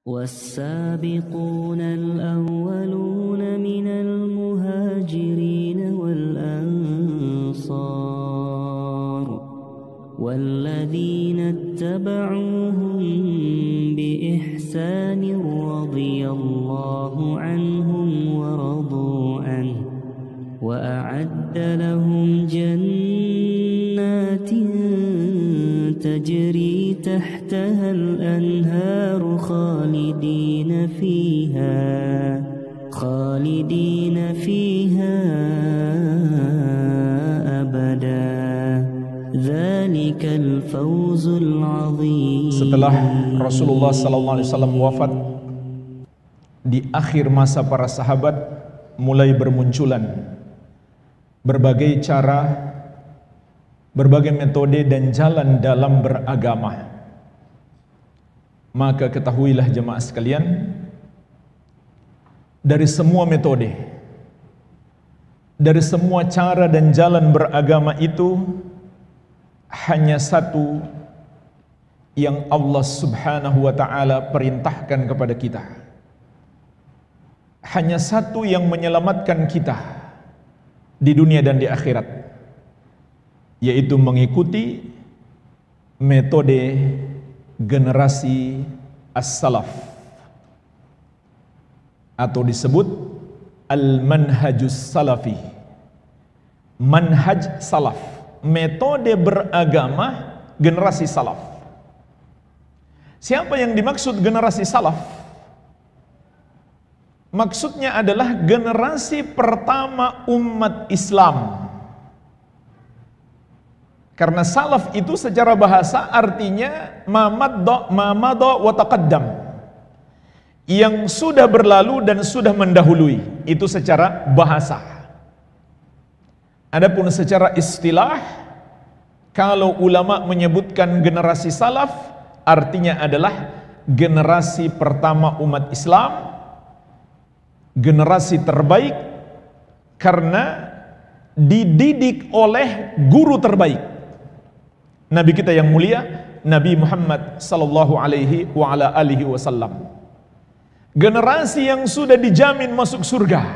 والسابقون الأولون من المهاجرين والأنصار والذين اتبعوهم بإحسان رضي الله عنهم ورضوا عنه وأعد لهم جنات تجري تحتها الأنهار خالدين فيها أبدا ذلك الفوز العظيم. Setelah Rasulullah SAW wafat, di akhir masa para sahabat mulai bermunculan berbagai cara, berbagai metode dan jalan dalam beragama. Maka ketahuilah jemaah sekalian, dari semua metode, dari semua cara dan jalan beragama itu, hanya satu yang Allah Subhanahu wa ta'ala perintahkan kepada kita. Hanya satu yang menyelamatkan kita di dunia dan di akhirat, yaitu mengikuti metode generasi as-salaf, atau disebut al-manhajus salafi, manhaj salaf, metode beragama generasi salaf. Siapa yang dimaksud generasi salaf? Maksudnya adalah generasi pertama umat Islam. Karena salaf itu secara bahasa artinya mamadha wa taqaddam, yang sudah berlalu dan sudah mendahului. Itu secara bahasa. Adapun secara istilah, kalau ulama menyebutkan generasi salaf, artinya adalah generasi pertama umat Islam, generasi terbaik karena dididik oleh guru terbaik, Nabi kita yang mulia, Nabi Muhammad sallallahu alaihi wa ala alihi wasallam. Generasi yang sudah dijamin masuk surga,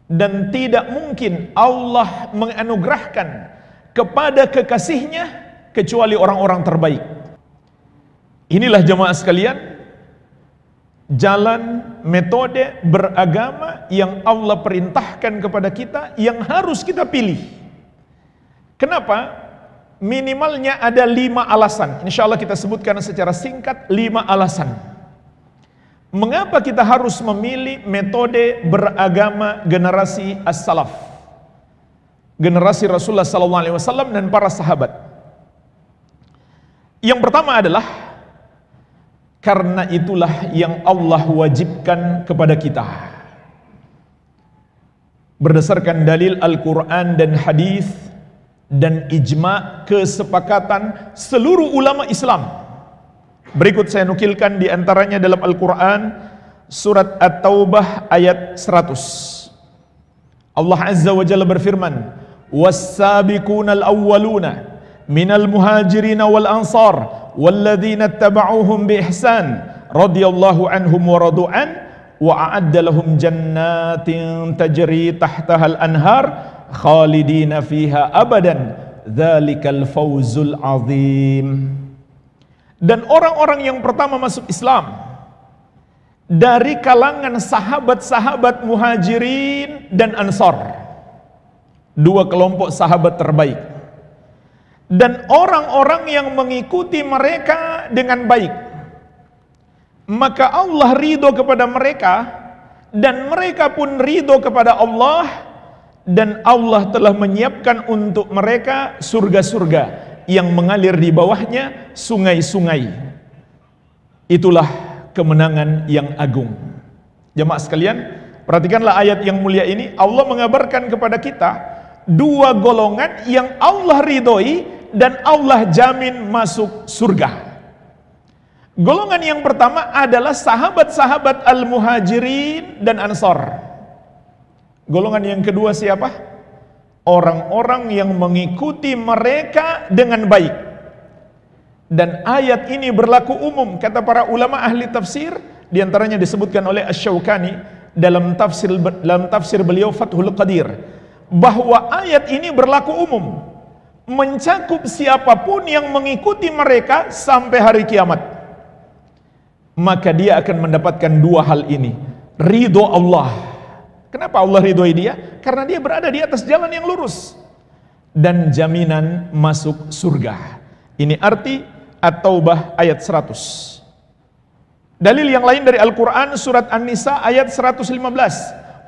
dan tidak mungkin Allah menganugerahkan kepada kekasihnya kecuali orang-orang terbaik. Inilah jemaah sekalian, jalan metode beragama yang Allah perintahkan kepada kita, yang harus kita pilih. Kenapa? Minimalnya ada 5 alasan. Insya Allah kita sebutkan secara singkat 5 alasan mengapa kita harus memilih metode beragama generasi as-salaf, generasi Rasulullah SAW dan para sahabat. Yang pertama adalah karena itulah yang Allah wajibkan kepada kita berdasarkan dalil Al-Quran dan hadis dan ijma', kesepakatan seluruh ulama Islam. Berikut saya nukilkan di antaranya dalam Al-Quran, surat At-Taubah ayat 100. Allah Azza wa Jalla berfirman, "Was-sabiqunal awwaluna minal muhajirin wal ansar walladzina ittaba'uuhum bi ihsan radhiyallahu anhum wa radu an wa a'adda lahum jannatin tajri tahtaha al-anhar khalidina fiha abadan dzalikal fawzul azim." Dan orang-orang yang pertama masuk Islam dari kalangan sahabat-sahabat muhajirin dan ansar, 2 kelompok sahabat terbaik, dan orang-orang yang mengikuti mereka dengan baik, maka Allah ridho kepada mereka dan mereka pun ridho kepada Allah, dan Allah telah menyiapkan untuk mereka surga-surga yang mengalir di bawahnya sungai-sungai. Itulah kemenangan yang agung. Jemaah sekalian, perhatikanlah ayat yang mulia ini. Allah mengabarkan kepada kita 2 golongan yang Allah ridhoi dan Allah jamin masuk surga. Golongan yang pertama adalah sahabat-sahabat al-muhajirin dan ansar. Golongan yang kedua siapa? Orang-orang yang mengikuti mereka dengan baik Dan ayat ini berlaku umum, kata para ulama ahli tafsir, diantaranya disebutkan oleh Asy-Syaukani dalam tafsir beliau Fathul Qadir, bahwa ayat ini berlaku umum, mencakup siapapun yang mengikuti mereka sampai hari kiamat. Maka dia akan mendapatkan dua hal ini, ridho Allah. Kenapa Allah ridhoi dia? Karena dia berada di atas jalan yang lurus, dan jaminan masuk surga. Ini arti At-Taubah ayat 100. Dalil yang lain dari Al-Quran, surat An-Nisa ayat 115.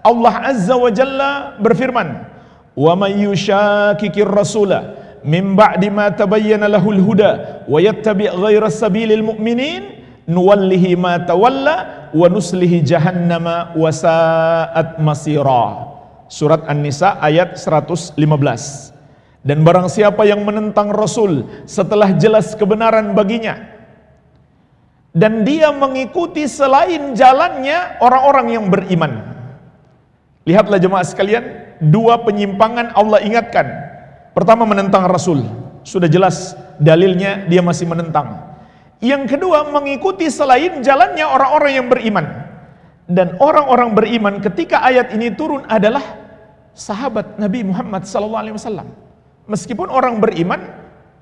Allah Azza wa Jalla berfirman, "Wa may yushakkikir rasula min ba'di ma tabayyana lahul huda wa yattabi' ghayra sabilil mu'minin nuwallihi ma tawalla wa nuslihi jahannama wa sa'at masira." Surat An-Nisa ayat 115. Dan barang siapa yang menentang Rasul setelah jelas kebenaran baginya, dan dia mengikuti selain jalannya orang-orang yang beriman. Lihatlah jemaah sekalian, dua penyimpangan Allah ingatkan. Pertama, menentang Rasul, sudah jelas dalilnya dia masih menentang. Yang kedua, mengikuti selain jalannya orang-orang yang beriman. Dan orang-orang beriman ketika ayat ini turun adalah sahabat Nabi Muhammad SAW. Meskipun orang beriman,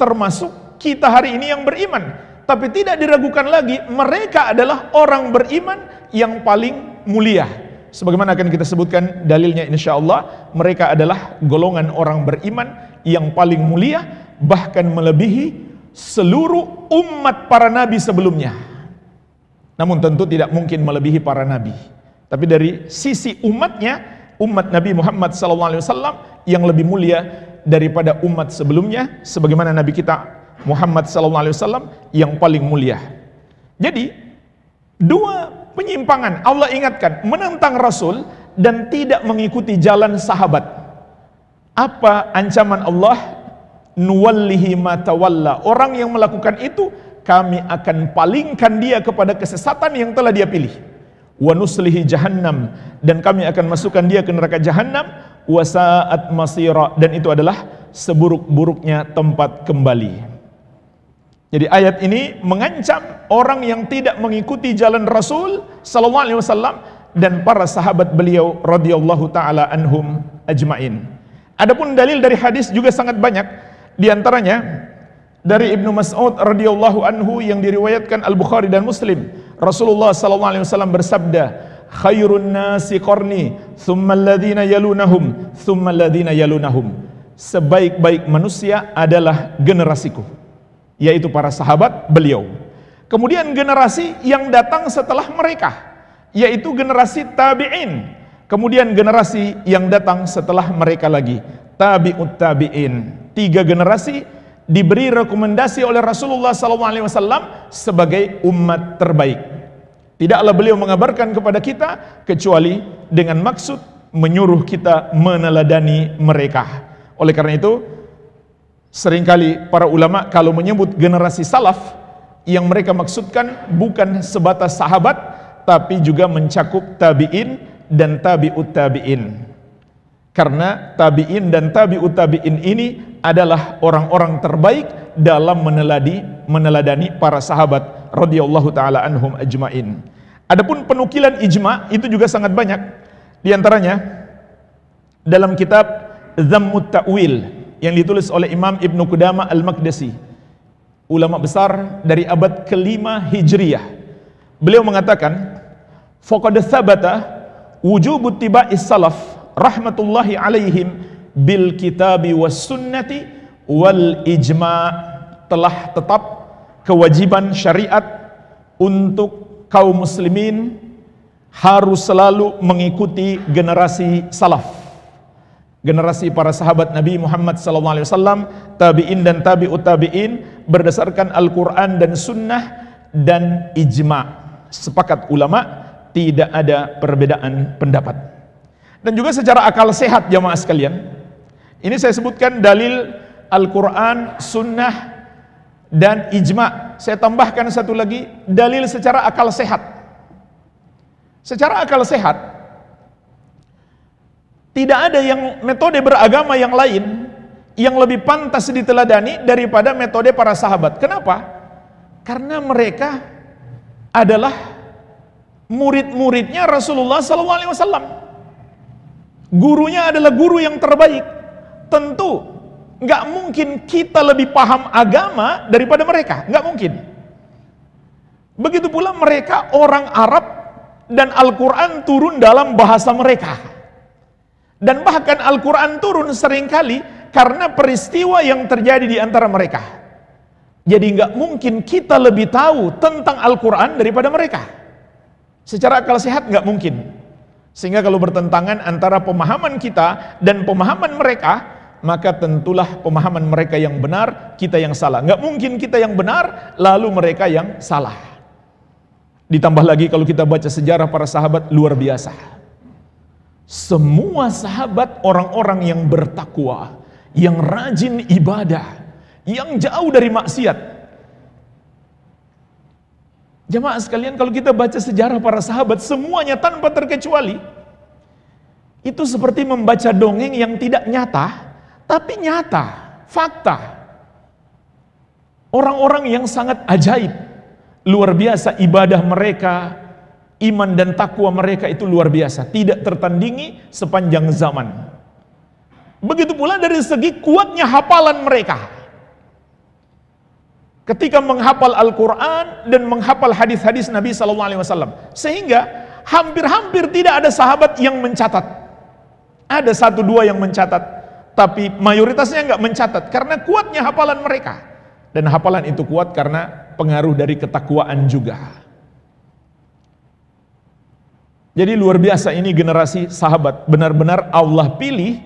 termasuk kita hari ini yang beriman, tapi tidak diragukan lagi, mereka adalah orang beriman yang paling mulia. Sebagaimana akan kita sebutkan dalilnya insyaallah, mereka adalah golongan orang beriman yang paling mulia, bahkan melebihi seluruh umat para nabi sebelumnya. Namun tentu tidak mungkin melebihi para nabi. Tapi dari sisi umatnya, umat Nabi Muhammad SAW yang lebih mulia daripada umat sebelumnya, sebagaimana Nabi kita Muhammad SAW yang paling mulia. Jadi dua penyimpangan Allah ingatkan, menentang Rasul dan tidak mengikuti jalan sahabat. Apa ancaman Allah? Nuwallihi ma tawalla. Orang yang melakukan itu, kami akan palingkan dia kepada kesesatan yang telah dia pilih. Wa nuslihi jahannam, dan kami akan masukkan dia ke neraka jahannam. Wasa'at masira, dan itu adalah seburuk-buruknya tempat kembali. Jadi ayat ini mengancam orang yang tidak mengikuti jalan Rasul sallallahu alaihi wasallam dan para sahabat beliau radhiyallahu taala anhum ajmain. Adapun dalil dari hadis juga sangat banyak, di antaranya dari Ibnu Mas'ud radhiyallahu anhu yang diriwayatkan Al-Bukhari dan Muslim. Rasulullah sallallahu alaihi wasallam bersabda, "Khairun nasi qarni, thumma alladhina yalunahum, thumma alladhina yalunahum." Sebaik-baik manusia adalah generasiku, yaitu para sahabat beliau. Kemudian generasi yang datang setelah mereka, yaitu generasi tabi'in. Kemudian generasi yang datang setelah mereka lagi, tabi'ut tabi'in. 3 generasi diberi rekomendasi oleh Rasulullah SAW sebagai umat terbaik. Tidaklah beliau mengabarkan kepada kita kecuali dengan maksud menyuruh kita meneladani mereka. Oleh karena itu, seringkali para ulama kalau menyebut generasi salaf, yang mereka maksudkan bukan sebatas sahabat, tapi juga mencakup tabi'in dan tabi'ut tabi'in. Karena tabi'in dan tabi'ut tabi'in ini adalah orang-orang terbaik dalam meneladani para sahabat radhiyallahu taala anhum ajmain. Adapun penukilan ijma itu juga sangat banyak. Di antaranya dalam kitab Dhammut Ta'wil yang ditulis oleh Imam Ibnu Qudamah Al-Maqdisi, ulama besar dari abad ke-5 Hijriyah. Beliau mengatakan, faqad tsabata wujub ittiba'is salaf rahmatullahi alaihim bil kitabi was sunnati wal ijma'. Telah tetap kewajiban syariat untuk kaum muslimin harus selalu mengikuti generasi salaf, generasi para sahabat Nabi Muhammad SAW, tabi'in dan tabi'ut tabi'in, berdasarkan Al-Quran dan Sunnah dan ijma'. Sepakat ulama, tidak ada perbedaan pendapat. Dan juga secara akal sehat jamaah sekalian, ini saya sebutkan dalil Al-Quran, Sunnah dan ijma'. Saya tambahkan satu lagi, dalil secara akal sehat. Secara akal sehat, tidak ada yang metode beragama yang lain yang lebih pantas diteladani daripada metode para sahabat. Kenapa? Karena mereka adalah murid-muridnya Rasulullah SAW. Gurunya adalah guru yang terbaik. Tentu nggak mungkin kita lebih paham agama daripada mereka, nggak mungkin. Begitu pula mereka orang Arab dan Al-Quran turun dalam bahasa mereka. Dan bahkan Al-Quran turun seringkali karena peristiwa yang terjadi di antara mereka. Jadi nggak mungkin kita lebih tahu tentang Al-Quran daripada mereka. Secara akal sehat nggak mungkin. Sehingga kalau bertentangan antara pemahaman kita dan pemahaman mereka, maka tentulah pemahaman mereka yang benar, kita yang salah. Nggak mungkin kita yang benar, lalu mereka yang salah. Ditambah lagi kalau kita baca sejarah para sahabat, luar biasa. Semua sahabat orang-orang yang bertakwa, yang rajin ibadah, yang jauh dari maksiat. Jamaah sekalian, kalau kita baca sejarah para sahabat, semuanya tanpa terkecuali itu seperti membaca dongeng yang tidak nyata, tapi nyata, fakta. Orang-orang yang sangat ajaib, luar biasa ibadah mereka, iman dan takwa mereka itu luar biasa, tidak tertandingi sepanjang zaman. Begitu pula dari segi kuatnya hafalan mereka. Ketika menghafal Al-Quran dan menghafal hadis-hadis Nabi SAW, sehingga hampir-hampir tidak ada sahabat yang mencatat. Ada 1-2 yang mencatat, tapi mayoritasnya nggak mencatat karena kuatnya hafalan mereka. Dan hafalan itu kuat karena pengaruh dari ketakwaan juga. Jadi luar biasa ini generasi sahabat, benar-benar Allah pilih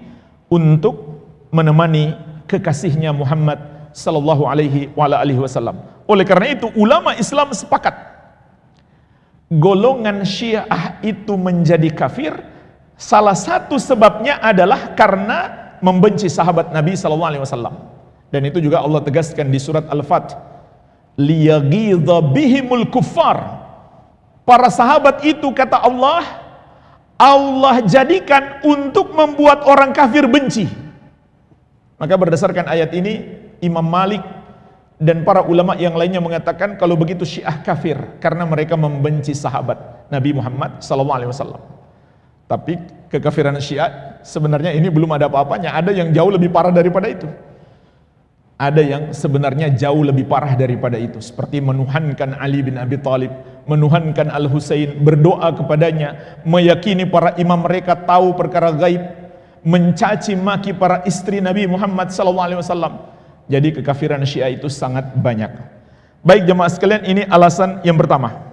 untuk menemani kekasihnya Muhammad sallallahu alaihi wasallam. Oleh karena itu ulama Islam sepakat golongan Syiah itu menjadi kafir, salah satu sebabnya adalah karena membenci sahabat Nabi sallallahu alaihi wasallam. Dan itu juga Allah tegaskan di surat Al-Fat, liyaghidha bihimul kuffar. Para sahabat itu kata Allah jadikan untuk membuat orang kafir benci. Maka berdasarkan ayat ini Imam Malik dan para ulama yang lainnya mengatakan kalau begitu Syiah kafir karena mereka membenci sahabat Nabi Muhammad SAW. Tapi kekafiran Syiah sebenarnya ini belum ada apa-apanya. Ada yang jauh lebih parah daripada itu. Ada yang sebenarnya jauh lebih parah daripada itu, seperti menuhankan Ali bin Abi Thalib, menuhankan Al-Husain, berdoa kepadanya, meyakini para imam mereka tahu perkara gaib, mencaci maki para istri Nabi Muhammad SAW. Jadi kekafiran Syiah itu sangat banyak. Baik jemaah sekalian, ini alasan yang pertama.